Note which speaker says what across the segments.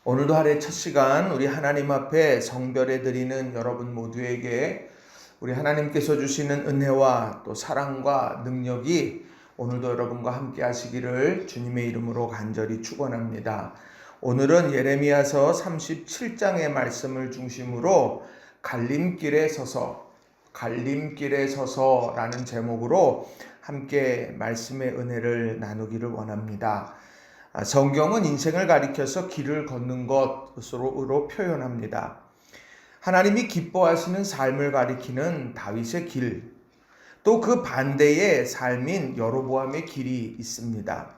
Speaker 1: 오늘도 하루의 첫 시간 우리 하나님 앞에 성별해 드리는 여러분 모두에게 우리 하나님께서 주시는 은혜와 또 사랑과 능력이 오늘도 여러분과 함께 하시기를 주님의 이름으로 간절히 축원합니다. 오늘은 예레미야서 37장의 말씀을 중심으로 갈림길에 서서라는 제목으로 함께 말씀의 은혜를 나누기를 원합니다. 성경은 인생을 가리켜서 길을 걷는 것으로 표현합니다. 하나님이 기뻐하시는 삶을 가리키는 다윗의 길, 또 그 반대의 삶인 여로보암의 길이 있습니다.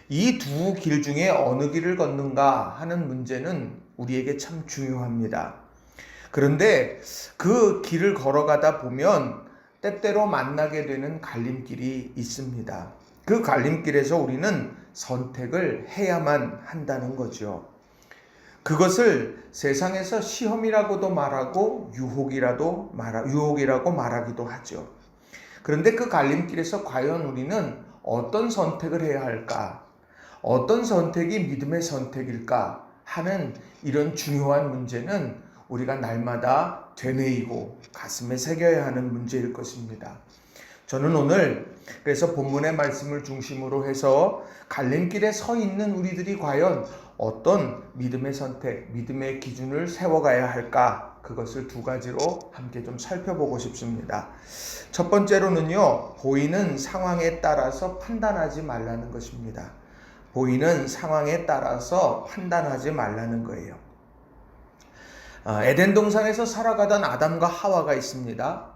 Speaker 1: 이 두 길 중에 어느 길을 걷는가 하는 문제는 우리에게 참 중요합니다. 그런데 그 길을 걸어가다 보면 때때로 만나게 되는 갈림길이 있습니다. 그 갈림길에서 우리는 선택을 해야만 한다는 거죠. 그것을 세상에서 시험이라고도 말하고 유혹이라고 말하기도 하죠. 그런데 그 갈림길에서 과연 우리는 어떤 선택을 해야 할까? 어떤 선택이 믿음의 선택일까? 하는 이런 중요한 문제는 우리가 날마다 되뇌이고 가슴에 새겨야 하는 문제일 것입니다. 저는 오늘 그래서 본문의 말씀을 중심으로 해서 갈림길에 서 있는 우리들이 과연 어떤 믿음의 선택, 믿음의 기준을 세워가야 할까? 그것을 두 가지로 함께 좀 살펴보고 싶습니다. 첫 번째로는요, 보이는 상황에 따라서 판단하지 말라는 것입니다. 보이는 상황에 따라서 판단하지 말라는 거예요. 에덴 동산에서 살아가던 아담과 하와가 있습니다.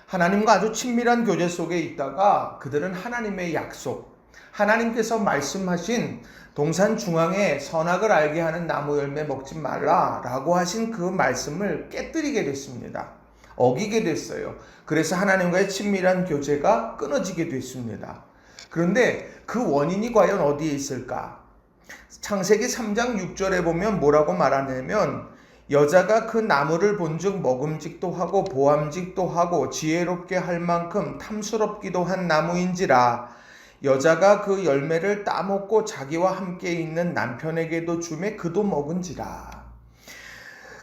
Speaker 1: 하나님과 아주 친밀한 교제 속에 있다가 그들은 하나님의 약속, 하나님께서 말씀하신 동산 중앙에 선악을 알게 하는 나무 열매 먹지 말라라고 하신 그 말씀을 깨뜨리게 됐습니다. 어기게 됐어요. 그래서 하나님과의 친밀한 교제가 끊어지게 됐습니다. 그런데 그 원인이 과연 어디에 있을까? 창세기 3장 6절에 보면 뭐라고 말하냐면 여자가 그 나무를 본즉 먹음직도 하고 보암직도 하고 지혜롭게 할 만큼 탐스럽기도 한 나무인지라 여자가 그 열매를 따먹고 자기와 함께 있는 남편에게도 주매 그도 먹은지라.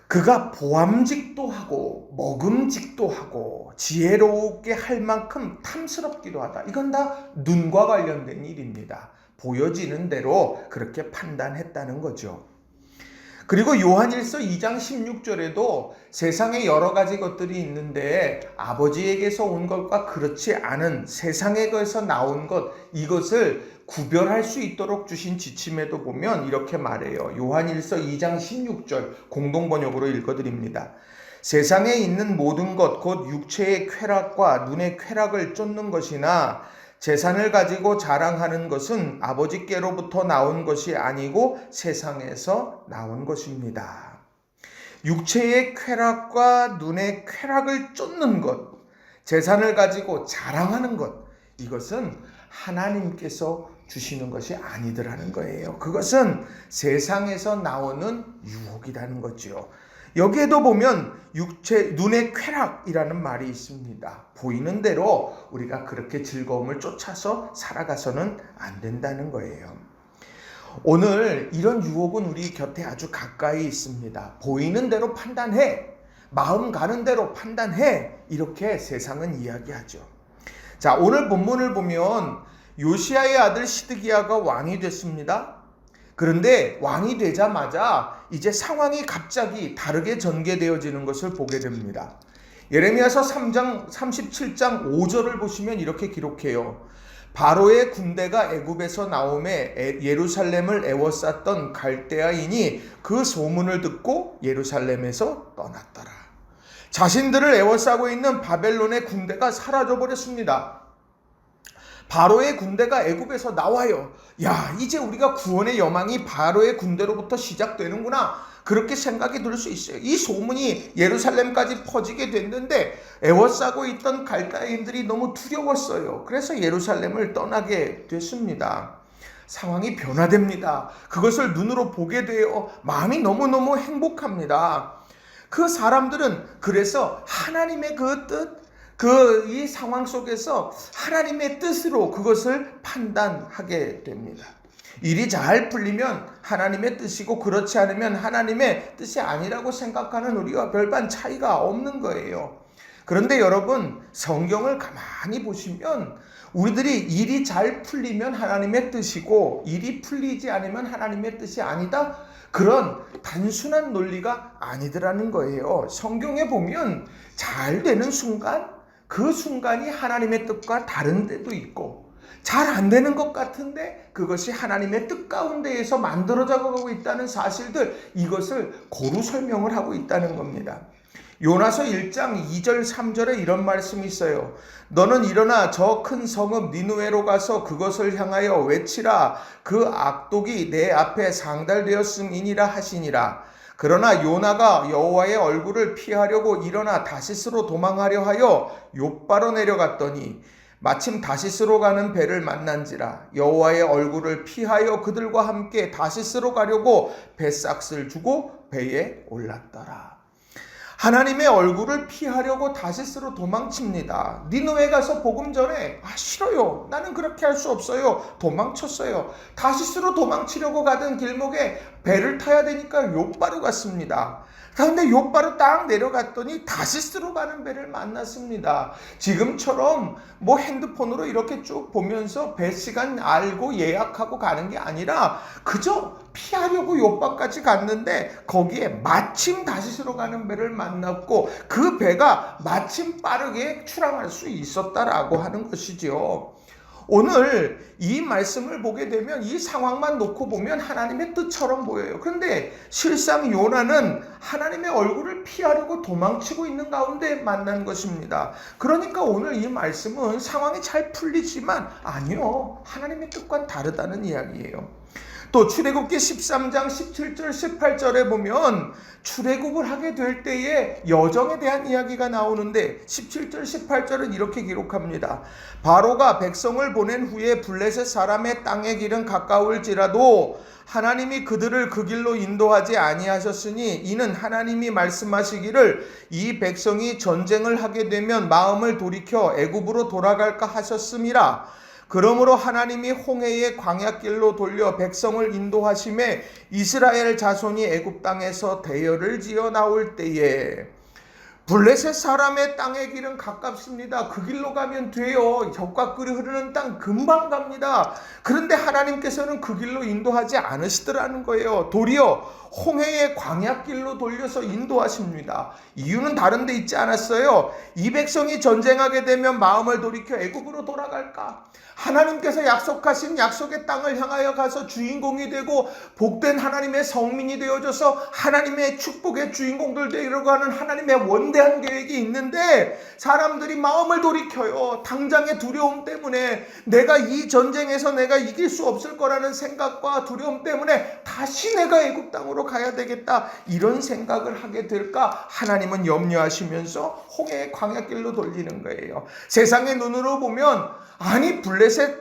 Speaker 1: 그가 보암직도 하고 먹음직도 하고 지혜롭게 할 만큼 탐스럽기도 하다. 이건 다 눈과 관련된 일입니다. 보여지는 대로 그렇게 판단했다는 거죠. 그리고 요한일서 2장 16절에도 세상에 여러 가지 것들이 있는데 아버지에게서 온 것과 그렇지 않은 세상에서 나온 것, 이것을 구별할 수 있도록 주신 지침에도 보면 이렇게 말해요. 요한일서 2장 16절 공동번역으로 읽어드립니다. 세상에 있는 모든 것 곧 육체의 쾌락과 눈의 쾌락을 쫓는 것이나 재산을 가지고 자랑하는 것은 아버지께로부터 나온 것이 아니고 세상에서 나온 것입니다. 육체의 쾌락과 눈의 쾌락을 쫓는 것, 재산을 가지고 자랑하는 것, 이것은 하나님께서 주시는 것이 아니더라는 거예요. 그것은 세상에서 나오는 유혹이라는 거죠. 여기에도 보면 눈의 쾌락이라는 말이 있습니다. 보이는 대로 우리가 그렇게 즐거움을 쫓아서 살아가서는 안 된다는 거예요. 오늘 이런 유혹은 우리 곁에 아주 가까이 있습니다. 보이는 대로 판단해, 마음 가는 대로 판단해, 이렇게 세상은 이야기하죠. 자, 오늘 본문을 보면 요시야의 아들 시드기야가 왕이 됐습니다. 그런데 왕이 되자마자 이제 상황이 갑자기 다르게 전개되어지는 것을 보게 됩니다. 예레미야서 37장 5절을 보시면 이렇게 기록해요. 바로의 군대가 애굽에서 나오매 예루살렘을 애워쌌던 갈대아인이 그 소문을 듣고 예루살렘에서 떠났더라. 자신들을 애워싸고 있는 바벨론의 군대가 사라져버렸습니다. 바로의 군대가 애굽에서 나와요. 야, 이제 우리가 구원의 여망이 바로의 군대로부터 시작되는구나. 그렇게 생각이 들 수 있어요. 이 소문이 예루살렘까지 퍼지게 됐는데 애워싸고 있던 갈대아인들이 너무 두려웠어요. 그래서 예루살렘을 떠나게 됐습니다. 상황이 변화됩니다. 그것을 눈으로 보게 되어 마음이 너무너무 행복합니다. 그 사람들은 그래서 하나님의 그 뜻, 이 상황 속에서 하나님의 뜻으로 그것을 판단하게 됩니다. 일이 잘 풀리면 하나님의 뜻이고 그렇지 않으면 하나님의 뜻이 아니라고 생각하는 우리와 별반 차이가 없는 거예요. 그런데 여러분, 성경을 가만히 보시면 우리들이 일이 잘 풀리면 하나님의 뜻이고 일이 풀리지 않으면 하나님의 뜻이 아니다, 그런 단순한 논리가 아니더라는 거예요. 성경에 보면 잘 되는 순간, 그 순간이 하나님의 뜻과 다른 데도 있고, 잘 안 되는 것 같은데 그것이 하나님의 뜻 가운데에서 만들어져 가고 있다는 사실들, 이것을 고루 설명을 하고 있다는 겁니다. 요나서 1장 2절 3절에 이런 말씀이 있어요. 너는 일어나 저 큰 성읍 니느웨로 가서 그것을 향하여 외치라. 그 악독이 내 앞에 상달되었음이니라 하시니라. 그러나 요나가 여호와의 얼굴을 피하려고 일어나 다시스로 도망하려 하여 욥바로 내려갔더니 마침 다시스로 가는 배를 만난지라. 여호와의 얼굴을 피하여 그들과 함께 다시스로 가려고 배삭스를 주고 배에 올랐더라. 하나님의 얼굴을 피하려고 다시스로 도망칩니다. 니느웨 가서 복음 전에 싫어요. 나는 그렇게 할 수 없어요. 도망쳤어요. 다시스로 도망치려고 가던 길목에 배를 타야 되니까 욥바로 갔습니다. 그런데 욥바로 딱 내려갔더니 다시스로 가는 배를 만났습니다. 지금처럼 핸드폰으로 이렇게 쭉 보면서 배 시간 알고 예약하고 가는 게 아니라 그저 피하려고 욥바까지 갔는데 거기에 마침 다시스로 가는 배를 만났고 그 배가 마침 빠르게 출항할 수 있었다라고 하는 것이죠. 오늘 이 말씀을 보게 되면 이 상황만 놓고 보면 하나님의 뜻처럼 보여요. 그런데 실상 요나는 하나님의 얼굴을 피하려고 도망치고 있는 가운데 만난 것입니다. 그러니까 오늘 이 말씀은 상황이 잘 풀리지만 아니요, 하나님의 뜻과는 다르다는 이야기예요. 또 출애굽기 13장 17절 18절에 보면 출애굽을 하게 될 때의 여정에 대한 이야기가 나오는데 17절 18절은 이렇게 기록합니다. 바로가 백성을 보낸 후에 블레셋 사람의 땅의 길은 가까울지라도 하나님이 그들을 그 길로 인도하지 아니하셨으니 이는 하나님이 말씀하시기를 이 백성이 전쟁을 하게 되면 마음을 돌이켜 애굽으로 돌아갈까 하셨음이라. 그러므로 하나님이 홍해의 광야길로 돌려 백성을 인도하심에 이스라엘 자손이 애굽 땅에서 대열을 지어 나올 때에 블레셋 사람의 땅의 길은 가깝습니다. 그 길로 가면 돼요. 젖과 꿀이 흐르는 땅 금방 갑니다. 그런데 하나님께서는 그 길로 인도하지 않으시더라는 거예요. 도리어 홍해의 광야길로 돌려서 인도하십니다. 이유는 다른 데 있지 않았어요. 이 백성이 전쟁하게 되면 마음을 돌이켜 애굽으로 돌아갈까? 하나님께서 약속하신 약속의 땅을 향하여 가서 주인공이 되고 복된 하나님의 성민이 되어져서 하나님의 축복의 주인공들 되려고 하는 하나님의 원대한 계획이 있는데 사람들이 마음을 돌이켜요. 당장의 두려움 때문에, 내가 이 전쟁에서 내가 이길 수 없을 거라는 생각과 두려움 때문에 다시 내가 애굽 땅으로 가야 되겠다, 이런 생각을 하게 될까 하나님은 염려하시면서 홍해의 광야길로 돌리는 거예요. 세상의 눈으로 보면 아니 블레셋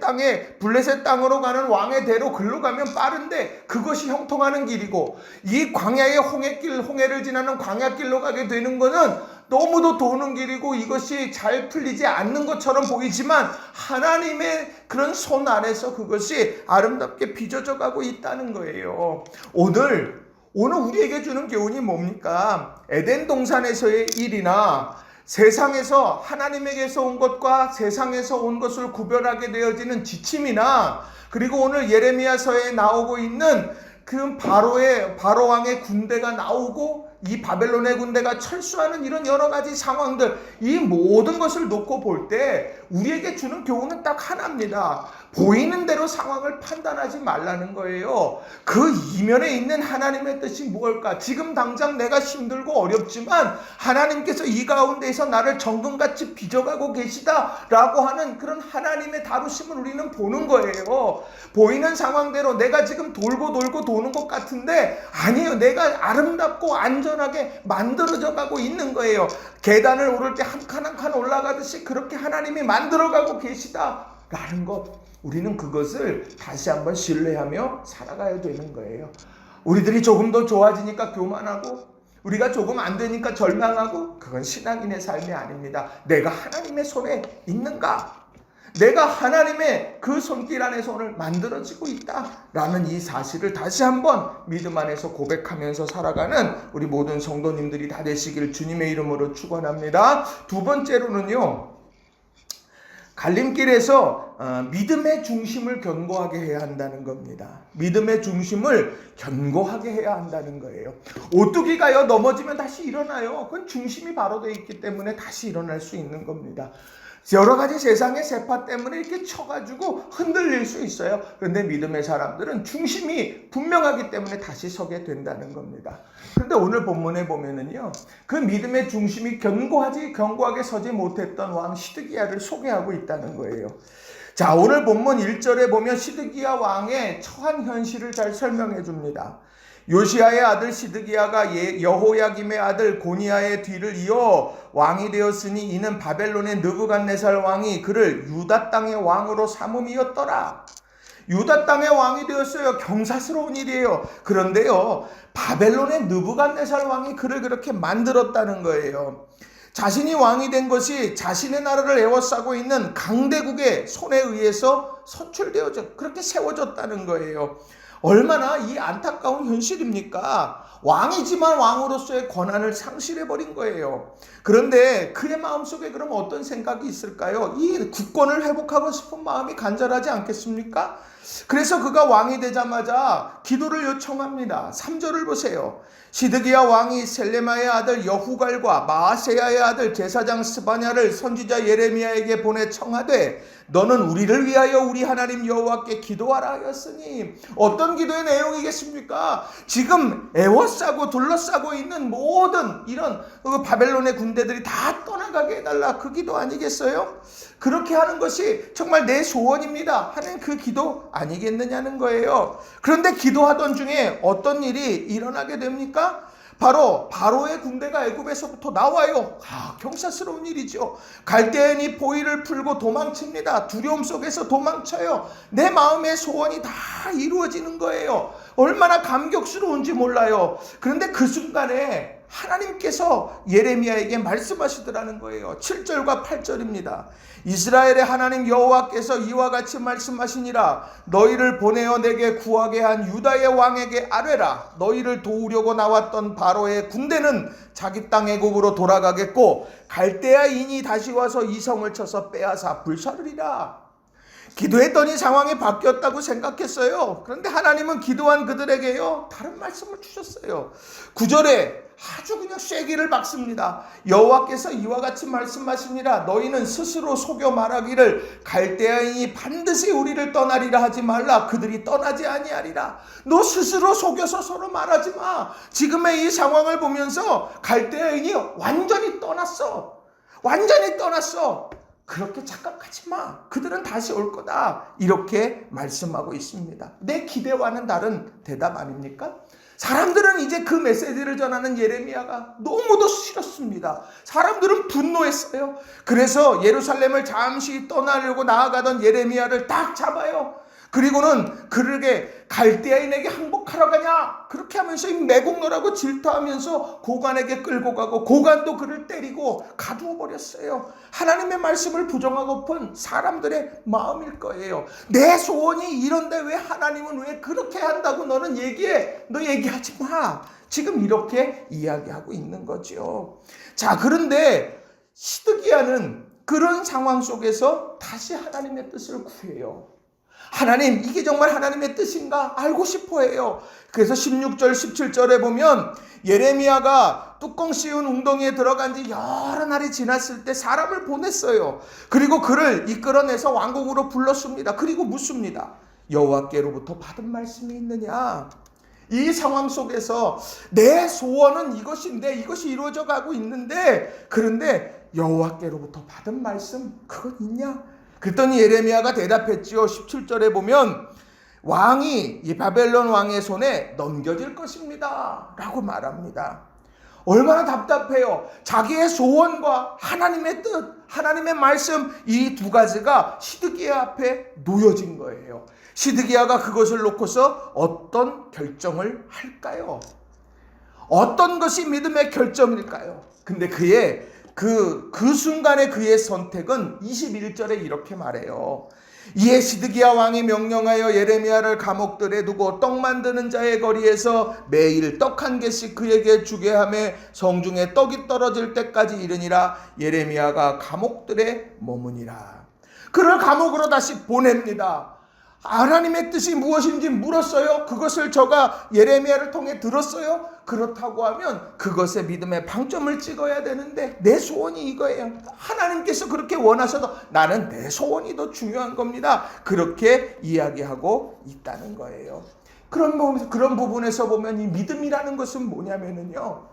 Speaker 1: 땅으로 가는 왕의 대로 글로 가면 빠른데 그것이 형통하는 길이고 이 광야의 홍해를 지나는 광야길로 가게 되는 것은 너무도 도는 길이고 이것이 잘 풀리지 않는 것처럼 보이지만 하나님의 그런 손 안에서 그것이 아름답게 빚어져 가고 있다는 거예요. 오늘 우리에게 주는 교훈이 뭡니까? 에덴 동산에서의 일이나 세상에서 하나님에게서 온 것과 세상에서 온 것을 구별하게 되어지는 지침이나, 그리고 오늘 예레미야서에 나오고 있는 그 바로 왕의 군대가 나오고 이 바벨론의 군대가 철수하는 이런 여러 가지 상황들, 이 모든 것을 놓고 볼 때 우리에게 주는 교훈은 딱 하나입니다. 보이는 대로 상황을 판단하지 말라는 거예요. 그 이면에 있는 하나님의 뜻이 무엇일까? 지금 당장 내가 힘들고 어렵지만 하나님께서 이 가운데에서 나를 정금같이 빚어가고 계시다라고 하는 그런 하나님의 다루심을 우리는 보는 거예요. 보이는 상황대로 내가 지금 돌고 도는 것 같은데 아니에요. 내가 아름답고 안전하게 만들어져 가고 있는 거예요. 계단을 오를 때 한 칸 한 칸 올라가듯이 그렇게 하나님이 만들어가고 계시다라는 것, 우리는 그것을 다시 한번 신뢰하며 살아가야 되는 거예요. 우리들이 조금 더 좋아지니까 교만하고 우리가 조금 안 되니까 절망하고, 그건 신앙인의 삶이 아닙니다. 내가 하나님의 손에 있는가? 내가 하나님의 그 손길 안에서 오늘 만들어지고 있다라는 이 사실을 다시 한번 믿음 안에서 고백하면서 살아가는 우리 모든 성도님들이 다 되시길 주님의 이름으로 축원합니다. 두 번째로는요, 갈림길에서 믿음의 중심을 견고하게 해야 한다는 겁니다. 믿음의 중심을 견고하게 해야 한다는 거예요. 오뚜기가요, 넘어지면 다시 일어나요. 그건 중심이 바로 되어 있기 때문에 다시 일어날 수 있는 겁니다. 여러 가지 세상의 세파 때문에 이렇게 쳐가지고 흔들릴 수 있어요. 그런데 믿음의 사람들은 중심이 분명하기 때문에 다시 서게 된다는 겁니다. 그런데 오늘 본문에 보면은요, 그 믿음의 중심이 견고하게 서지 못했던 왕 시드기야를 소개하고 있다는 거예요. 자, 오늘 본문 1절에 보면 시드기야 왕의 처한 현실을 잘 설명해 줍니다. 요시야의 아들 시드기야가 여호야김의 아들 고니야의 뒤를 이어 왕이 되었으니 이는 바벨론의 느부갓네살 왕이 그를 유다 땅의 왕으로 삼음이었더라. 유다 땅의 왕이 되었어요. 경사스러운 일이에요. 그런데요, 바벨론의 느부갓네살 왕이 그를 그렇게 만들었다는 거예요. 자신이 왕이 된 것이 자신의 나라를 에워싸고 있는 강대국의 손에 의해서 선출되어져 그렇게 세워졌다는 거예요. 얼마나 이 안타까운 현실입니까? 왕이지만 왕으로서의 권한을 상실해버린 거예요. 그런데 그의 마음속에 그럼 어떤 생각이 있을까요? 이 국권을 회복하고 싶은 마음이 간절하지 않겠습니까? 그래서 그가 왕이 되자마자 기도를 요청합니다. 3절을 보세요. 시드기야 왕이 셀레마의 아들 여후갈과 마아세야의 아들 제사장 스바냐를 선지자 예레미야에게 보내 청하되 너는 우리를 위하여 우리 하나님 여호와께 기도하라 하였으니, 어떤 기도의 내용이겠습니까? 지금 에워싸고 둘러싸고 있는 모든 이런 바벨론의 군대들이 다 떠나가게 해달라, 그 기도 아니겠어요? 그렇게 하는 것이 정말 내 소원입니다 하는 그 기도 아니겠느냐는 거예요. 그런데 기도하던 중에 어떤 일이 일어나게 됩니까? 바로 바로의 군대가 애굽에서부터 나와요. 경사스러운 일이죠. 갈대인이 포위를 풀고 도망칩니다. 두려움 속에서 도망쳐요. 내 마음의 소원이 다 이루어지는 거예요. 얼마나 감격스러운지 몰라요. 그런데 그 순간에 하나님께서 예레미야에게 말씀하시더라는 거예요. 7절과 8절입니다. 이스라엘의 하나님 여호와께서 이와 같이 말씀하시니라. 너희를 보내어 내게 구하게 한 유다의 왕에게 아뢰라. 너희를 도우려고 나왔던 바로의 군대는 자기 땅 애굽으로 돌아가겠고 갈대아인이 다시 와서 이 성을 쳐서 빼앗아 불사르리라. 기도했더니 상황이 바뀌었다고 생각했어요. 그런데 하나님은 기도한 그들에게요, 다른 말씀을 주셨어요. 9절에 아주 그냥 쐐기를 박습니다. 여호와께서 이와 같이 말씀하시니라. 너희는 스스로 속여 말하기를 갈대아인이 반드시 우리를 떠나리라 하지 말라. 그들이 떠나지 아니하리라. 너 스스로 속여서 서로 말하지 마. 지금의 이 상황을 보면서 갈대아인이 완전히 떠났어. 완전히 떠났어. 그렇게 착각하지 마. 그들은 다시 올 거다. 이렇게 말씀하고 있습니다. 내 기대와는 다른 대답 아닙니까? 사람들은 이제 그 메시지를 전하는 예레미야가 너무도 싫었습니다. 사람들은 분노했어요. 그래서 예루살렘을 잠시 떠나려고 나아가던 예레미야를 딱 잡아요. 그리고는 그에게 갈대아인에게 항복하러 가냐, 그렇게 하면서 이 매국노라고 질투하면서 고관에게 끌고 가고 고관도 그를 때리고 가두어 버렸어요. 하나님의 말씀을 부정하고픈 사람들의 마음일 거예요. 내 소원이 이런데 왜 하나님은 왜 그렇게 한다고 너는 얘기해? 너 얘기하지 마. 지금 이렇게 이야기하고 있는 거죠. 자, 그런데 시드기야는 그런 상황 속에서 다시 하나님의 뜻을 구해요. 하나님, 이게 정말 하나님의 뜻인가 알고 싶어 해요. 그래서 16절 17절에 보면 예레미야가 뚜껑 씌운 웅덩이에 들어간 지 여러 날이 지났을 때 사람을 보냈어요. 그리고 그를 이끌어내서 왕궁으로 불렀습니다. 그리고 묻습니다. 여호와께로부터 받은 말씀이 있느냐? 이 상황 속에서 내 소원은 이것인데, 이것이 이루어져 가고 있는데, 그런데 여호와께로부터 받은 말씀 그건 있냐? 그랬더니 예레미야가 대답했지요. 17절에 보면 왕이 이 바벨론 왕의 손에 넘겨질 것입니다 라고 말합니다. 얼마나 답답해요. 자기의 소원과 하나님의 뜻, 하나님의 말씀, 이 두 가지가 시드기야 앞에 놓여진 거예요. 시드기야가 그것을 놓고서 어떤 결정을 할까요? 어떤 것이 믿음의 결정일까요? 근데 그의 그 순간에 그의 선택은 21절에 이렇게 말해요. 이에 시드기야 왕이 명령하여 예레미야를 감옥들에 두고 떡 만드는 자의 거리에서 매일 떡 한 개씩 그에게 주게 하며 성중에 떡이 떨어질 때까지 이르니라. 예레미야가 감옥들에 머무니라. 그를 감옥으로 다시 보냅니다. 하나님의 뜻이 무엇인지 물었어요. 그것을 저가 예레미야를 통해 들었어요. 그렇다고 하면 그것에 믿음의 방점을 찍어야 되는데 내 소원이 이거예요. 하나님께서 그렇게 원하셔도 나는 내 소원이 더 중요한 겁니다. 그렇게 이야기하고 있다는 거예요. 그런 부분에서 보면 이 믿음이라는 것은 뭐냐면요,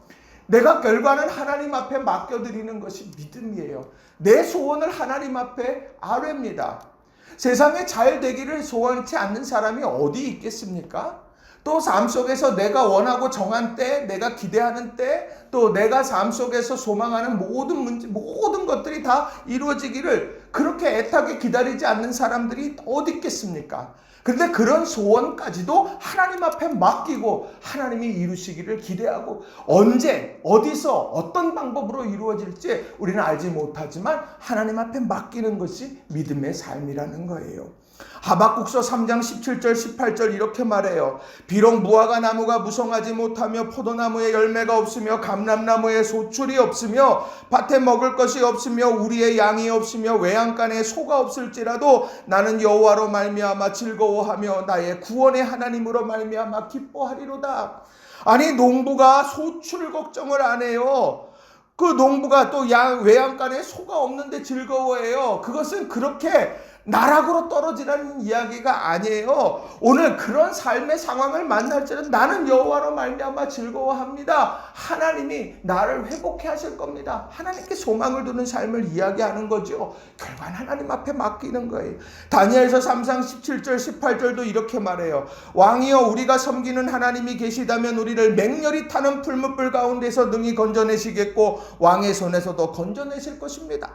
Speaker 1: 내가 결과는 하나님 앞에 맡겨드리는 것이 믿음이에요. 내 소원을 하나님 앞에 아뢰입니다. 세상에 잘 되기를 소원치 않는 사람이 어디 있겠습니까? 또 삶 속에서 내가 원하고 정한 때, 내가 기대하는 때, 또 내가 삶 속에서 소망하는 모든 것들이 다 이루어지기를 그렇게 애타게 기다리지 않는 사람들이 어디 있겠습니까? 그런데 그런 소원까지도 하나님 앞에 맡기고 하나님이 이루시기를 기대하고 언제, 어디서, 어떤 방법으로 이루어질지 우리는 알지 못하지만 하나님 앞에 맡기는 것이 믿음의 삶이라는 거예요. 하박국서 3장 17절 18절 이렇게 말해요. 비록 무화과 나무가 무성하지 못하며 포도나무에 열매가 없으며 감람나무에 소출이 없으며 밭에 먹을 것이 없으며 우리의 양이 없으며 외양간에 소가 없을지라도 나는 여호와로 말미암아 즐거워하며 나의 구원의 하나님으로 말미암아 기뻐하리로다. 아니, 농부가 소출 걱정을 안 해요. 그 농부가 또 외양간에 소가 없는데 즐거워해요. 그것은 그렇게 나락으로 떨어지라는 이야기가 아니에요. 오늘 그런 삶의 상황을 만날 때는 나는 여호와로 말미암아 즐거워합니다. 하나님이 나를 회복해 하실 겁니다. 하나님께 소망을 두는 삶을 이야기하는 거죠. 결과는 하나님 앞에 맡기는 거예요. 다니엘서 3장 17절 18절도 이렇게 말해요. 왕이여, 우리가 섬기는 하나님이 계시다면 우리를 맹렬히 타는 풀무불 가운데서 능히 건져내시겠고 왕의 손에서도 건져내실 것입니다.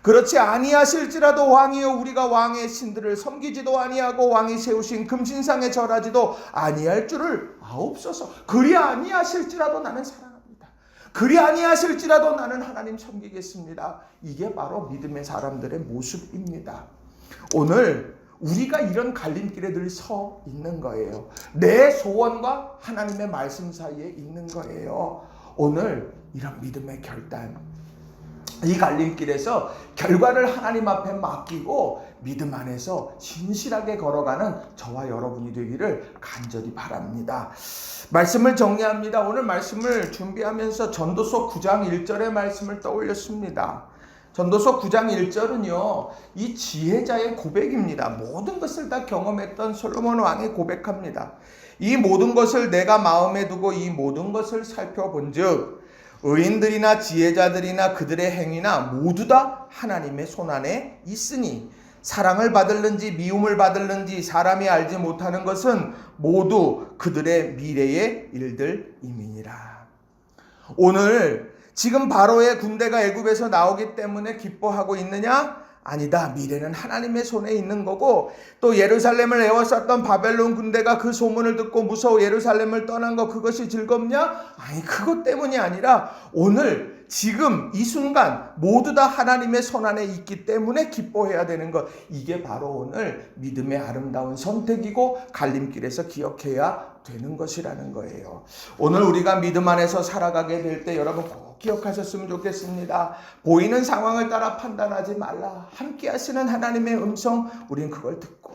Speaker 1: 그렇지 아니하실지라도 왕이여, 우리가 왕의 신들을 섬기지도 아니하고 왕이 세우신 금신상에 절하지도 아니할 줄을 아옵소서. 그리 아니하실지라도 나는 사랑합니다. 그리 아니하실지라도 나는 하나님 섬기겠습니다. 이게 바로 믿음의 사람들의 모습입니다. 오늘 우리가 이런 갈림길에 늘 서 있는 거예요. 내 소원과 하나님의 말씀 사이에 있는 거예요. 오늘 이런 믿음의 결단, 이 갈림길에서 결과를 하나님 앞에 맡기고 믿음 안에서 진실하게 걸어가는 저와 여러분이 되기를 간절히 바랍니다. 말씀을 정리합니다. 오늘 말씀을 준비하면서 전도서 9장 1절의 말씀을 떠올렸습니다. 전도서 9장 1절은요, 이 지혜자의 고백입니다. 모든 것을 다 경험했던 솔로몬 왕이 고백합니다. 이 모든 것을 내가 마음에 두고 이 모든 것을 살펴본 즉 의인들이나 지혜자들이나 그들의 행위나 모두 다 하나님의 손안에 있으니 사랑을 받을는지 미움을 받을는지 사람이 알지 못하는 것은 모두 그들의 미래의 일들임이니라. 오늘 지금 바로의 군대가 애굽에서 나오기 때문에 기뻐하고 있느냐? 아니다. 미래는 하나님의 손에 있는 거고, 또 예루살렘을 에워쌌던 바벨론 군대가 그 소문을 듣고 무서워 예루살렘을 떠난 거, 그것이 즐겁냐? 아니, 그것 때문이 아니라 오늘 지금 이 순간 모두 다 하나님의 손안에 있기 때문에 기뻐해야 되는 것, 이게 바로 오늘 믿음의 아름다운 선택이고 갈림길에서 기억해야 되는 것이라는 거예요. 오늘 우리가 믿음 안에서 살아가게 될 때 여러분 꼭 기억하셨으면 좋겠습니다. 보이는 상황을 따라 판단하지 말라. 함께 하시는 하나님의 음성, 우린 그걸 듣고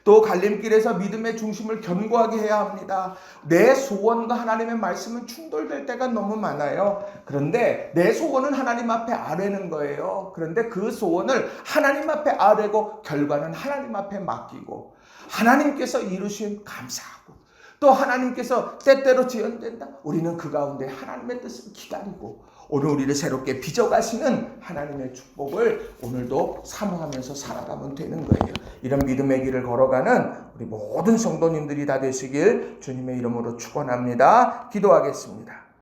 Speaker 1: 또 갈림길에서 믿음의 중심을 견고하게 해야 합니다. 내 소원과 하나님의 말씀은 충돌될 때가 너무 많아요. 그런데 내 소원은 하나님 앞에 아뢰는 거예요. 그런데 그 소원을 하나님 앞에 아뢰고 결과는 하나님 앞에 맡기고 하나님께서 이루신 감사하고 또 하나님께서 때때로 지연된다. 우리는 그 가운데 하나님의 뜻을 기다리고 오늘 우리를 새롭게 빚어가시는 하나님의 축복을 오늘도 사모하면서 살아가면 되는 거예요. 이런 믿음의 길을 걸어가는 우리 모든 성도님들이 다 되시길 주님의 이름으로 축원합니다. 기도하겠습니다.